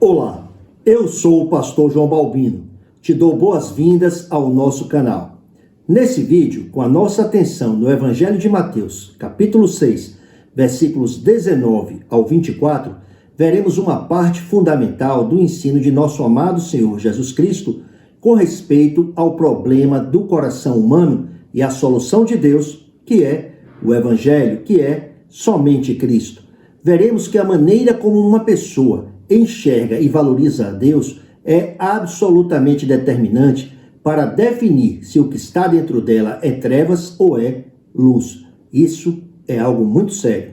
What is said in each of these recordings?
Olá, eu sou o pastor João Balbino. Te dou boas-vindas ao nosso canal. Nesse vídeo, com a nossa atenção no Evangelho de Mateus, capítulo 6, versículos 19 ao 24, veremos uma parte fundamental do ensino de nosso amado Senhor Jesus Cristo com respeito ao problema do coração humano e a solução de Deus, que é o Evangelho, que é somente Cristo. Veremos que a maneira como uma pessoa enxerga e valoriza a Deus é absolutamente determinante para definir se o que está dentro dela é trevas ou é luz. Isso é algo muito sério.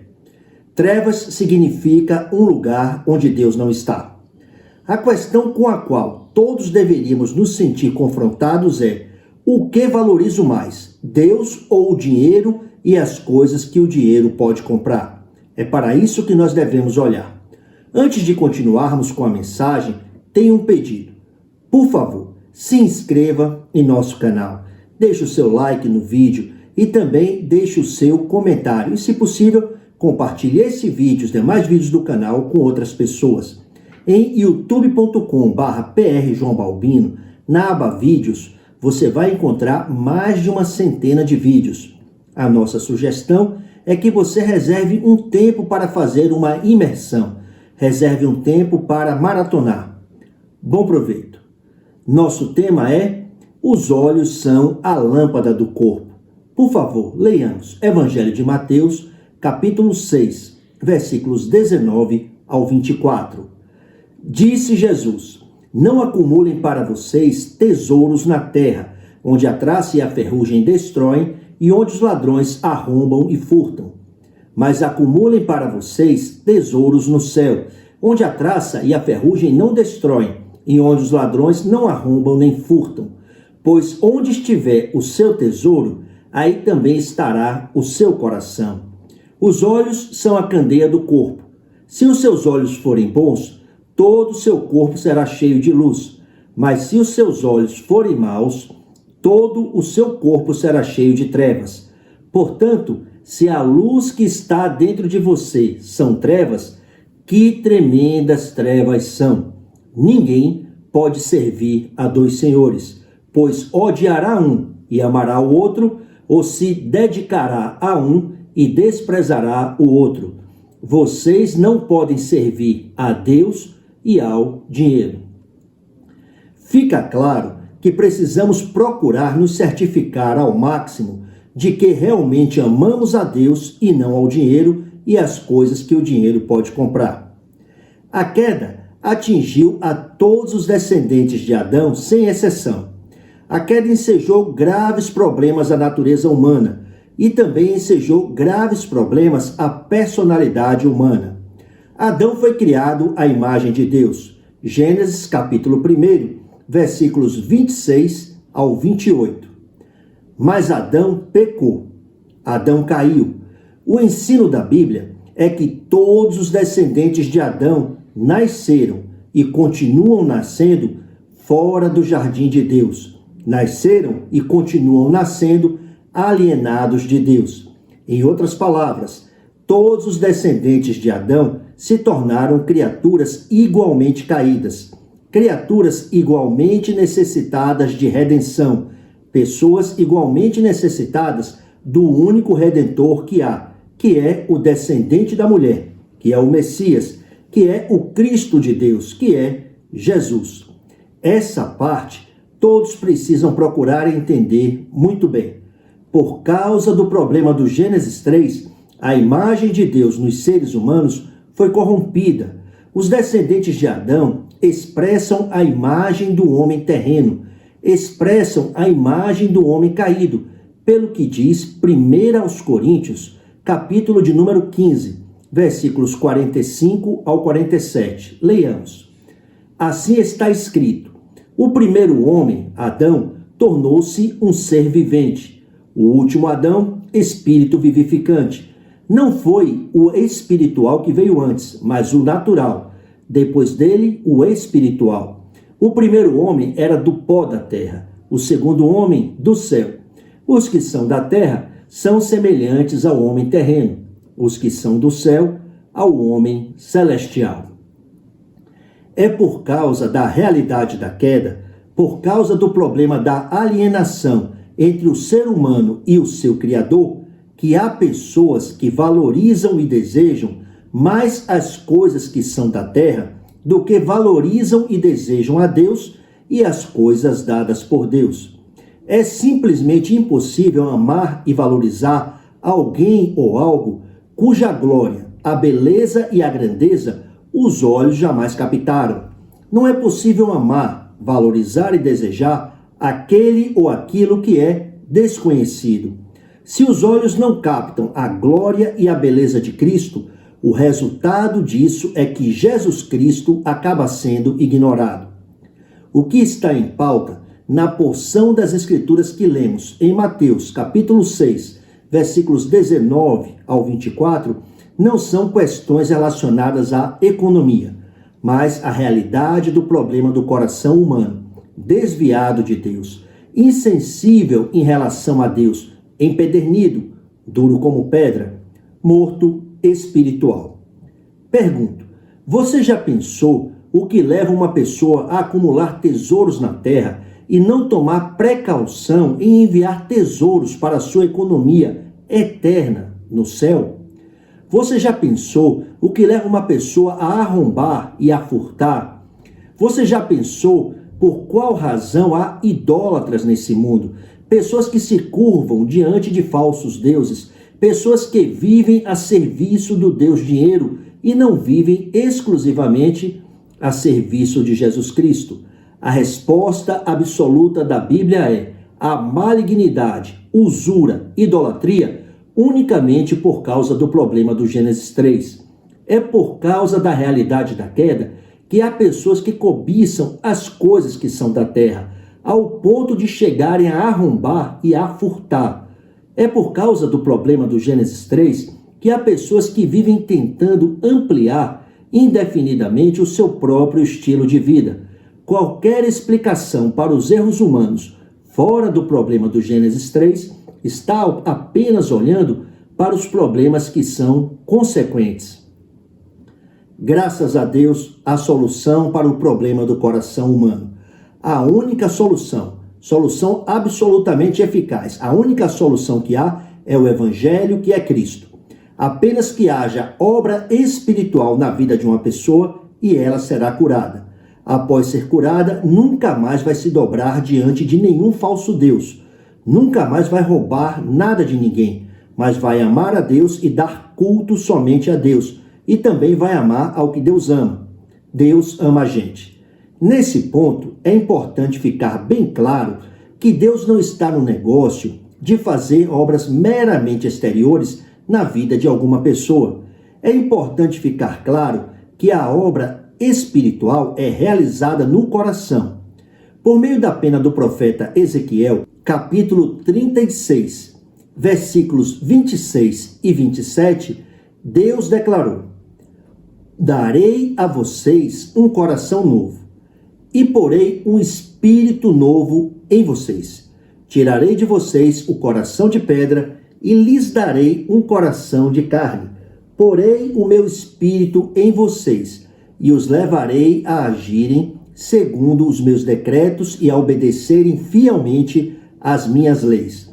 Trevas significa um lugar onde Deus não está. A questão com a qual todos deveríamos nos sentir confrontados é: o que valorizo mais, Deus ou o dinheiro e as coisas que o dinheiro pode comprar? É para isso que nós devemos olhar. Antes de continuarmos com a mensagem, tenho um pedido. Por favor, se inscreva em nosso canal, deixe o seu like no vídeo e também deixe o seu comentário. E, se possível, compartilhe esse vídeo e os demais vídeos do canal com outras pessoas. Em youtube.com/prjoãobalbino, na aba Vídeos, você vai encontrar mais de uma centena de vídeos. A nossa sugestão é que você reserve um tempo para fazer uma imersão. Reserve um tempo para maratonar. Bom proveito. Nosso tema é: os olhos são a lâmpada do corpo. Por favor, leiamos Evangelho de Mateus, capítulo 6, versículos 19 ao 24. Disse Jesus: não acumulem para vocês tesouros na terra, onde a traça e a ferrugem destroem e onde os ladrões arrombam e furtam. Mas acumulem para vocês tesouros no céu, onde a traça e a ferrugem não destroem, e onde os ladrões não arrombam nem furtam. Pois onde estiver o seu tesouro, aí também estará o seu coração. Os olhos são a candeia do corpo. Se os seus olhos forem bons, todo o seu corpo será cheio de luz. Mas se os seus olhos forem maus, todo o seu corpo será cheio de trevas. Portanto, se a luz que está dentro de você são trevas, que tremendas trevas são! Ninguém pode servir a dois senhores, pois odiará um e amará o outro, ou se dedicará a um e desprezará o outro. Vocês não podem servir a Deus e ao dinheiro. Fica claro que precisamos procurar nos certificar ao máximo de que realmente amamos a Deus e não ao dinheiro e as coisas que o dinheiro pode comprar. A queda atingiu a todos os descendentes de Adão, sem exceção. A queda ensejou graves problemas à natureza humana e também ensejou graves problemas à personalidade humana. Adão foi criado à imagem de Deus. Gênesis capítulo 1, versículos 26 ao 28. Mas Adão pecou. Adão caiu. O ensino da Bíblia é que todos os descendentes de Adão nasceram e continuam nascendo fora do jardim de Deus. Nasceram e continuam nascendo alienados de Deus. Em outras palavras, todos os descendentes de Adão se tornaram criaturas igualmente caídas, criaturas igualmente necessitadas de redenção, pessoas igualmente necessitadas do único Redentor que há, que é o descendente da mulher, que é o Messias, que é o Cristo de Deus, que é Jesus. Essa parte todos precisam procurar entender muito bem. Por causa do problema do Gênesis 3, a imagem de Deus nos seres humanos foi corrompida. Os descendentes de Adão expressam a imagem do homem terreno, expressam a imagem do homem caído, pelo que diz 1 aos Coríntios, capítulo de número 15, versículos 45 ao 47. Leiamos. Assim está escrito: o primeiro homem, Adão, tornou-se um ser vivente. O último Adão, espírito vivificante. Não foi o espiritual que veio antes, mas o natural. Depois dele, o espiritual. O primeiro homem era do pó da terra, o segundo homem do céu. Os que são da terra são semelhantes ao homem terreno, os que são do céu ao homem celestial. É por causa da realidade da queda, por causa do problema da alienação entre o ser humano e o seu Criador, que há pessoas que valorizam e desejam mais as coisas que são da terra do que valorizam e desejam a Deus e as coisas dadas por Deus. É simplesmente impossível amar e valorizar alguém ou algo cuja glória, a beleza e a grandeza os olhos jamais captaram. Não é possível amar, valorizar e desejar aquele ou aquilo que é desconhecido. Se os olhos não captam a glória e a beleza de Cristo, o resultado disso é que Jesus Cristo acaba sendo ignorado. O que está em pauta na porção das Escrituras que lemos em Mateus, capítulo 6, versículos 19 ao 24, não são questões relacionadas à economia, mas a realidade do problema do coração humano, desviado de Deus, insensível em relação a Deus, empedernido, duro como pedra, morto espiritual. Pergunto, você já pensou o que leva uma pessoa a acumular tesouros na terra e não tomar precaução em enviar tesouros para a sua economia eterna no céu? Você já pensou o que leva uma pessoa a arrombar e a furtar? Você já pensou por qual razão há idólatras nesse mundo? Pessoas que se curvam diante de falsos deuses, pessoas que vivem a serviço do Deus dinheiro e não vivem exclusivamente a serviço de Jesus Cristo. A resposta absoluta da Bíblia é a malignidade, usura, idolatria, unicamente por causa do problema do Gênesis 3. É por causa da realidade da queda que há pessoas que cobiçam as coisas que são da terra, ao ponto de chegarem a arrombar e a furtar. É por causa do problema do Gênesis 3 que há pessoas que vivem tentando ampliar indefinidamente o seu próprio estilo de vida. Qualquer explicação para os erros humanos fora do problema do Gênesis 3 está apenas olhando para os problemas que são consequentes. Graças a Deus, a solução para o problema do coração humano. A única solução absolutamente eficaz, a única solução que há é o Evangelho, que é Cristo. Apenas que haja obra espiritual na vida de uma pessoa e ela será curada. Após ser curada, nunca mais vai se dobrar diante de nenhum falso Deus. Nunca mais vai roubar nada de ninguém, mas vai amar a Deus e dar culto somente a Deus. E também vai amar ao que Deus ama. Deus ama a gente. Nesse ponto, é importante ficar bem claro que Deus não está no negócio de fazer obras meramente exteriores na vida de alguma pessoa. É importante ficar claro que a obra espiritual é realizada no coração. Por meio da pena do profeta Ezequiel, capítulo 36, versículos 26 e 27, Deus declarou: darei a vocês um coração novo, e porei um espírito novo em vocês. Tirarei de vocês o coração de pedra, e lhes darei um coração de carne. Porei o meu espírito em vocês, e os levarei a agirem segundo os meus decretos e a obedecerem fielmente às minhas leis.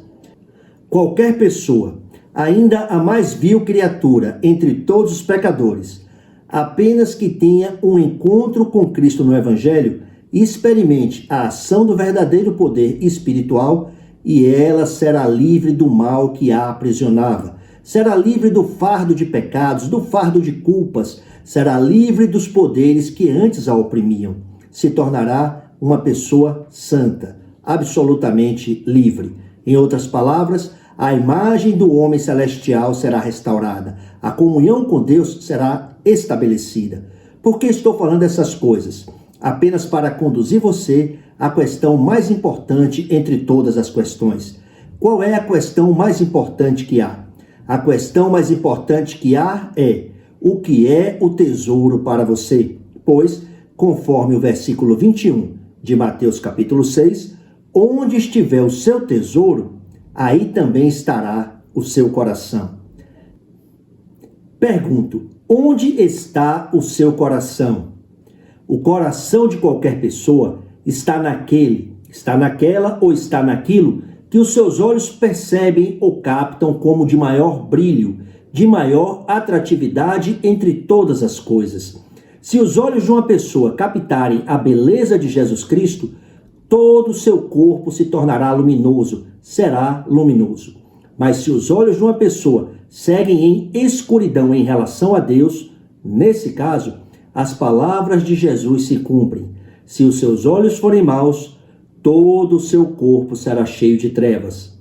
Qualquer pessoa, ainda a mais vil criatura entre todos os pecadores, apenas que tenha um encontro com Cristo no Evangelho e experimente a ação do verdadeiro poder espiritual, e ela será livre do mal que a aprisionava, será livre do fardo de pecados, do fardo de culpas, será livre dos poderes que antes a oprimiam. Se tornará uma pessoa santa, absolutamente livre. Em outras palavras, a imagem do homem celestial será restaurada, a comunhão com Deus será estabelecida. Por que estou falando essas coisas? Apenas para conduzir você à questão mais importante entre todas as questões. Qual é a questão mais importante que há? A questão mais importante que há é: o que é o tesouro para você? Pois, conforme o versículo 21 de Mateus capítulo 6, onde estiver o seu tesouro, aí também estará o seu coração. Pergunto, onde está o seu coração? O coração de qualquer pessoa está naquela ou está naquilo que os seus olhos percebem ou captam como de maior brilho, de maior atratividade entre todas as coisas. Se os olhos de uma pessoa captarem a beleza de Jesus Cristo, todo o seu corpo se tornará luminoso, será luminoso. Mas se os olhos de uma pessoa seguem em escuridão em relação a Deus, nesse caso, as palavras de Jesus se cumprem. Se os seus olhos forem maus, todo o seu corpo será cheio de trevas.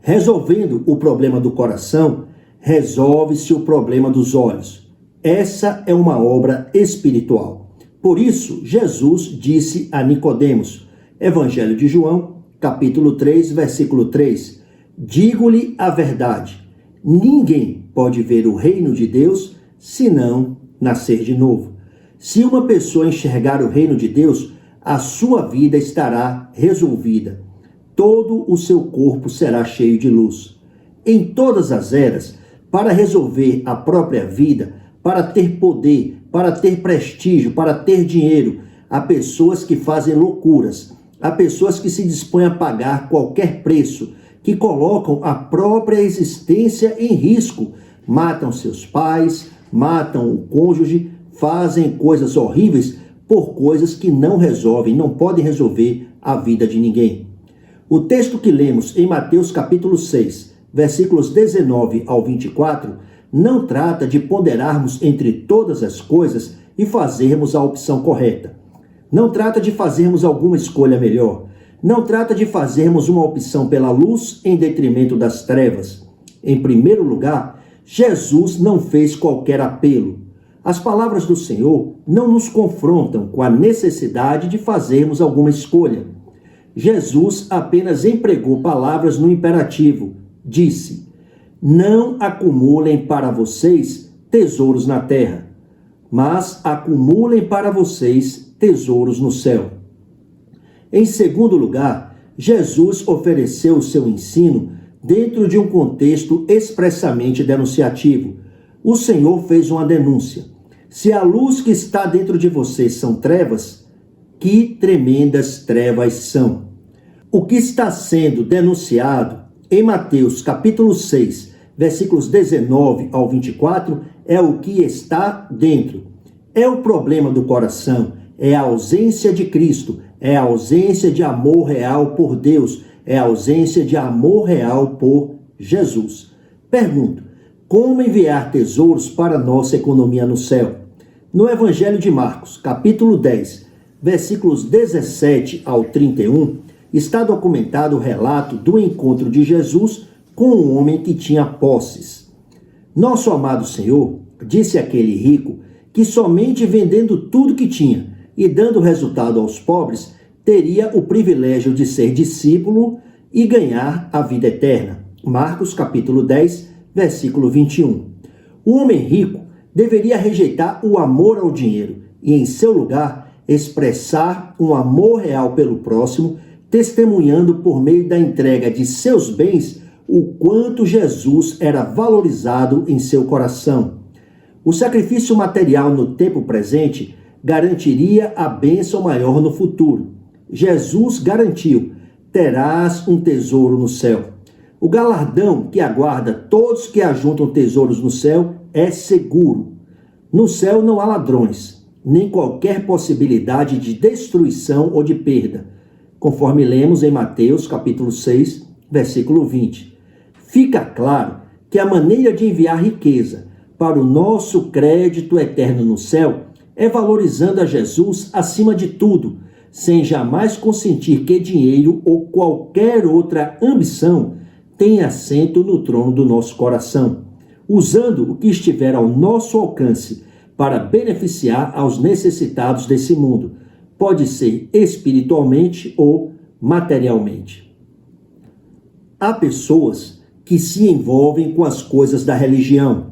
Resolvendo o problema do coração, resolve-se o problema dos olhos. Essa é uma obra espiritual. Por isso, Jesus disse a Nicodemos, Evangelho de João, capítulo 3, versículo 3, digo-lhe a verdade, ninguém pode ver o reino de Deus se não nascer de novo. Se uma pessoa enxergar o reino de Deus, a sua vida estará resolvida. Todo o seu corpo será cheio de luz. Em todas as eras, para resolver a própria vida, para ter poder, para ter prestígio, para ter dinheiro, há pessoas que fazem loucuras, há pessoas que se dispõem a pagar qualquer preço, que colocam a própria existência em risco, matam seus pais, matam o cônjuge, fazem coisas horríveis por coisas que não resolvem, não podem resolver a vida de ninguém. O texto que lemos em Mateus capítulo 6, versículos 19 ao 24, não trata de ponderarmos entre todas as coisas e fazermos a opção correta. Não trata de fazermos alguma escolha melhor. Não trata de fazermos uma opção pela luz em detrimento das trevas. Em primeiro lugar, Jesus não fez qualquer apelo. As palavras do Senhor não nos confrontam com a necessidade de fazermos alguma escolha. Jesus apenas empregou palavras no imperativo. Disse: não acumulem para vocês tesouros na terra, mas acumulem para vocês tesouros no céu. Em segundo lugar, Jesus ofereceu o seu ensino dentro de um contexto expressamente denunciativo. O Senhor fez uma denúncia. Se a luz que está dentro de vocês são trevas, que tremendas trevas são. O que está sendo denunciado em Mateus capítulo 6, versículos 19 ao 24, é o que está dentro. É o problema do coração, é a ausência de Cristo, é a ausência de amor real por Deus, é a ausência de amor real por Jesus. Pergunto, como enviar tesouros para a nossa economia no céu? No Evangelho de Marcos, capítulo 10, versículos 17 ao 31, está documentado o relato do encontro de Jesus com um homem que tinha posses. Nosso amado Senhor disse àquele rico que somente vendendo tudo que tinha e dando resultado aos pobres, teria o privilégio de ser discípulo e ganhar a vida eterna. Marcos capítulo 10, versículo 21. O homem rico deveria rejeitar o amor ao dinheiro e, em seu lugar, expressar um amor real pelo próximo, testemunhando por meio da entrega de seus bens o quanto Jesus era valorizado em seu coração. O sacrifício material no tempo presente garantiria a bênção maior no futuro. Jesus garantiu: terás um tesouro no céu. O galardão que aguarda todos que ajuntam tesouros no céu é seguro. No céu não há ladrões, nem qualquer possibilidade de destruição ou de perda, conforme lemos em Mateus capítulo 6, versículo 20. Fica claro que a maneira de enviar riqueza para o nosso crédito eterno no céu é valorizando a Jesus acima de tudo, sem jamais consentir que dinheiro ou qualquer outra ambição tenha assento no trono do nosso coração, usando o que estiver ao nosso alcance para beneficiar aos necessitados desse mundo, pode ser espiritualmente ou materialmente. Há pessoas que se envolvem com as coisas da religião,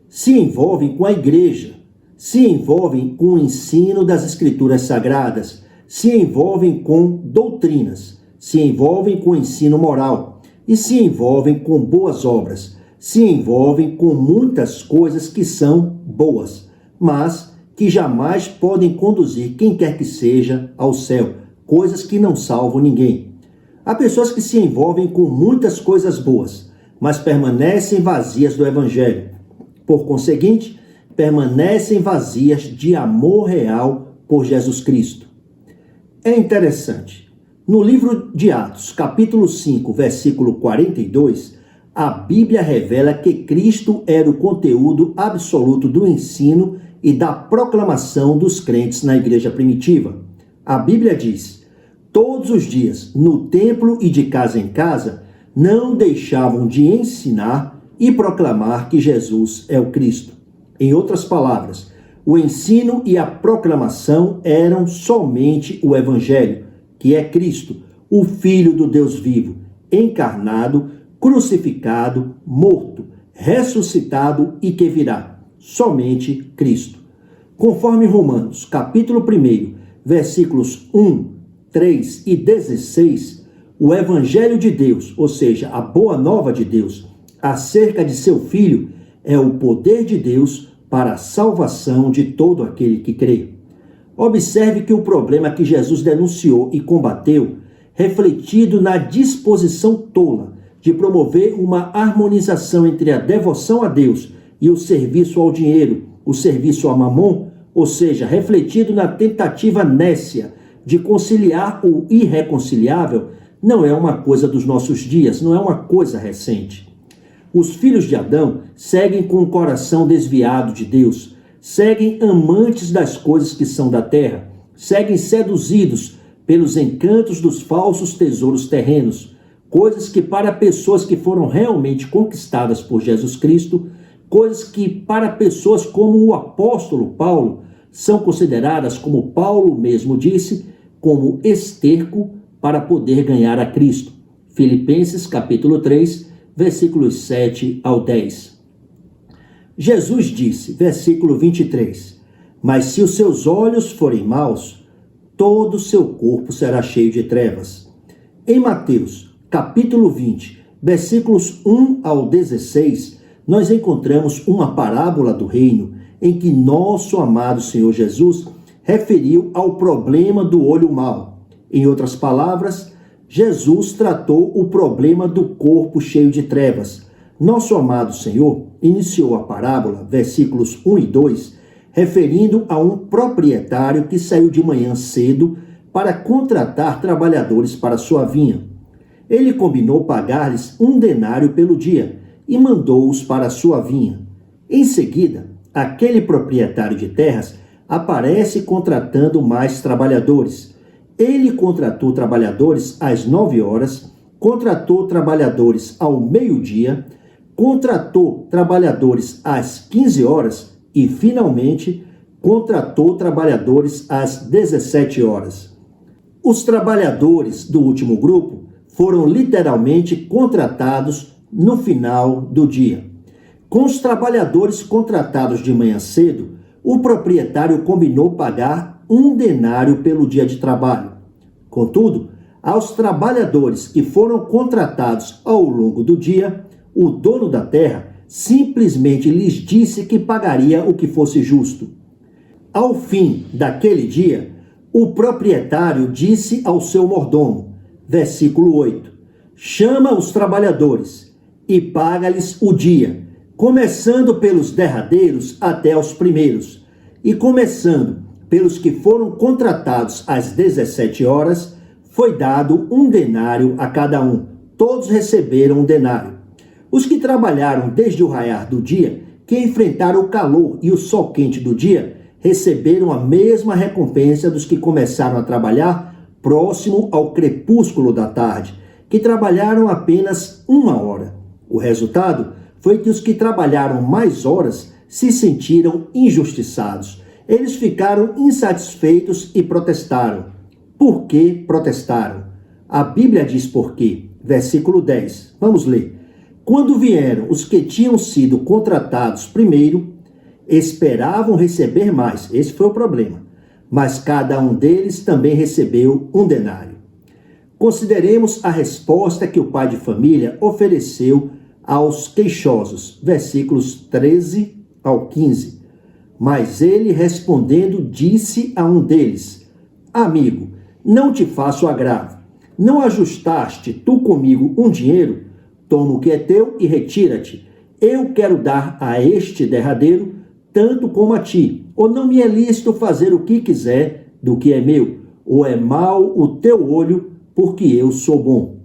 se envolvem com a igreja, se envolvem com o ensino das escrituras sagradas, se envolvem com doutrinas, se envolvem com o ensino moral e se envolvem com boas obras, se envolvem com muitas coisas que são boas, mas que jamais podem conduzir quem quer que seja ao céu, coisas que não salvam ninguém. Há pessoas que se envolvem com muitas coisas boas, mas permanecem vazias do Evangelho. Por conseguinte, permanecem vazias de amor real por Jesus Cristo. É interessante. No livro de Atos, capítulo 5, versículo 42, a Bíblia revela que Cristo era o conteúdo absoluto do ensino e da proclamação dos crentes na igreja primitiva. A Bíblia diz: todos os dias, no templo e de casa em casa, não deixavam de ensinar e proclamar que Jesus é o Cristo. Em outras palavras, o ensino e a proclamação eram somente o Evangelho, que é Cristo, o Filho do Deus vivo, encarnado, crucificado, morto, ressuscitado e que virá. Somente Cristo. Conforme Romanos, capítulo 1, versículos 1, 3 e 16, o Evangelho de Deus, ou seja, a boa nova de Deus, acerca de seu Filho, é o poder de Deus para a salvação de todo aquele que crê. Observe que o problema que Jesus denunciou e combateu, refletido na disposição tola de promover uma harmonização entre a devoção a Deus e o serviço ao dinheiro, o serviço a Mamon, ou seja, refletido na tentativa nécia de conciliar o irreconciliável, não é uma coisa dos nossos dias, não é uma coisa recente. Os filhos de Adão seguem com o coração desviado de Deus, seguem amantes das coisas que são da terra, seguem seduzidos pelos encantos dos falsos tesouros terrenos, coisas que para pessoas que foram realmente conquistadas por Jesus Cristo, coisas que para pessoas como o apóstolo Paulo são consideradas, como Paulo mesmo disse, como esterco para poder ganhar a Cristo. Filipenses capítulo 3, versículos 7 ao 10. Jesus disse, versículo 23, mas se os seus olhos forem maus, todo o seu corpo será cheio de trevas. Em Mateus capítulo 20, versículos 1 ao 16, nós encontramos uma parábola do reino em que nosso amado Senhor Jesus referiu ao problema do olho mau. Em outras palavras, Jesus tratou o problema do corpo cheio de trevas. Nosso amado Senhor iniciou a parábola, versículos 1 e 2, referindo a um proprietário que saiu de manhã cedo para contratar trabalhadores para sua vinha. Ele combinou pagar-lhes 1 denário pelo dia e mandou-os para a sua vinha. Em seguida, aquele proprietário de terras aparece contratando mais trabalhadores. Ele contratou trabalhadores às 9 horas, contratou trabalhadores ao meio-dia, contratou trabalhadores às 15 horas e, finalmente, contratou trabalhadores às 17 horas. Os trabalhadores do último grupo foram literalmente contratados no final do dia. Com os trabalhadores contratados de manhã cedo, o proprietário combinou pagar 1 denário pelo dia de trabalho. Contudo, aos trabalhadores que foram contratados ao longo do dia, o dono da terra simplesmente lhes disse que pagaria o que fosse justo. Ao fim daquele dia, o proprietário disse ao seu mordomo, versículo 8, chama os trabalhadores e paga-lhes o dia, começando pelos derradeiros até aos primeiros, e começando pelos que foram contratados às 17 horas, foi dado 1 denário a cada um. Todos receberam 1 denário. Os que trabalharam desde o raiar do dia, que enfrentaram o calor e o sol quente do dia, receberam a mesma recompensa dos que começaram a trabalhar próximo ao crepúsculo da tarde, que trabalharam apenas 1 hora. O resultado foi que os que trabalharam mais horas se sentiram injustiçados. Eles ficaram insatisfeitos e protestaram. Por que protestaram? A Bíblia diz por quê. Versículo 10. Vamos ler. Quando vieram os que tinham sido contratados primeiro, esperavam receber mais. Esse foi o problema. Mas cada um deles também recebeu 1 denário. Consideremos a resposta que o pai de família ofereceu aos queixosos. Versículos 13 ao 15. Mas ele respondendo disse a um deles: Amigo, não te faço agravo. Não ajustaste tu comigo um dinheiro? Toma o que é teu e retira-te. Eu quero dar a este derradeiro tanto como a ti. Ou não me é lícito fazer o que quiser do que é meu? Ou é mau o teu olho, porque eu sou bom?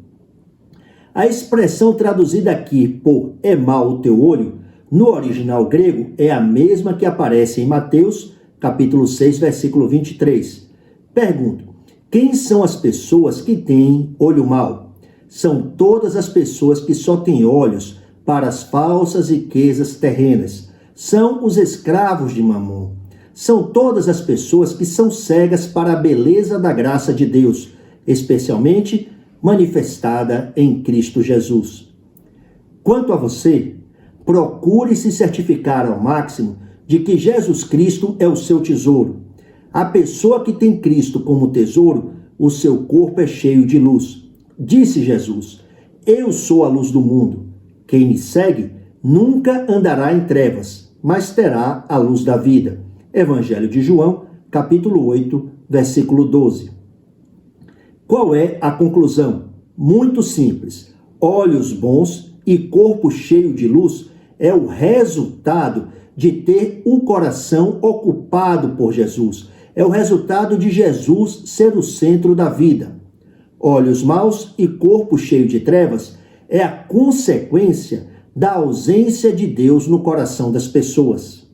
A expressão traduzida aqui por é mau o teu olho, no original grego, é a mesma que aparece em Mateus, capítulo 6, versículo 23. Pergunto, quem são as pessoas que têm olho mau? São todas as pessoas que só têm olhos para as falsas riquezas terrenas. São os escravos de Mamon. São todas as pessoas que são cegas para a beleza da graça de Deus, especialmente manifestada em Cristo Jesus. Quanto a você, procure se certificar ao máximo de que Jesus Cristo é o seu tesouro. A pessoa que tem Cristo como tesouro, o seu corpo é cheio de luz. Disse Jesus: Eu sou a luz do mundo. Quem me segue nunca andará em trevas, mas terá a luz da vida. Evangelho de João, capítulo 8, versículo 12. Qual é a conclusão? Muito simples. Olhos bons e corpo cheio de luz é o resultado de ter um coração ocupado por Jesus. É o resultado de Jesus ser o centro da vida. Olhos maus e corpo cheio de trevas é a consequência da ausência de Deus no coração das pessoas.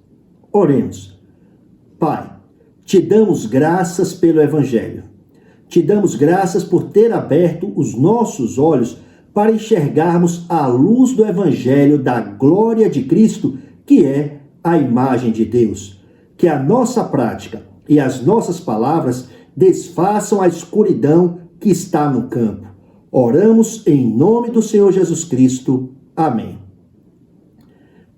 Oremos. Pai, te damos graças pelo Evangelho. Te damos graças por ter aberto os nossos olhos para enxergarmos a luz do Evangelho da glória de Cristo, que é a imagem de Deus. Que a nossa prática e as nossas palavras desfaçam a escuridão que está no campo. Oramos em nome do Senhor Jesus Cristo. Amém.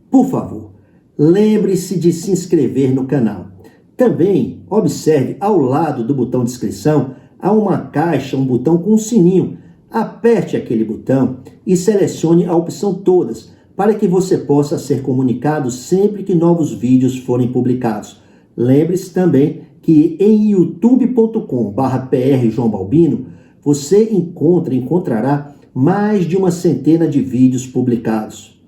Por favor, lembre-se de se inscrever no canal. Também observe ao lado do botão de inscrição, há uma caixa, um botão com um sininho. Aperte aquele botão e selecione a opção todas, para que você possa ser comunicado sempre que novos vídeos forem publicados. Lembre-se também que em youtube.com/PR João Balbino, você encontrará mais de uma centena de vídeos publicados.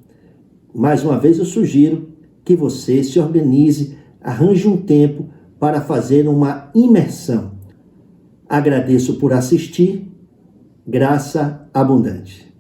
Mais uma vez eu sugiro que você se organize, arranje um tempo para fazer uma imersão. Agradeço por assistir. Graça abundante.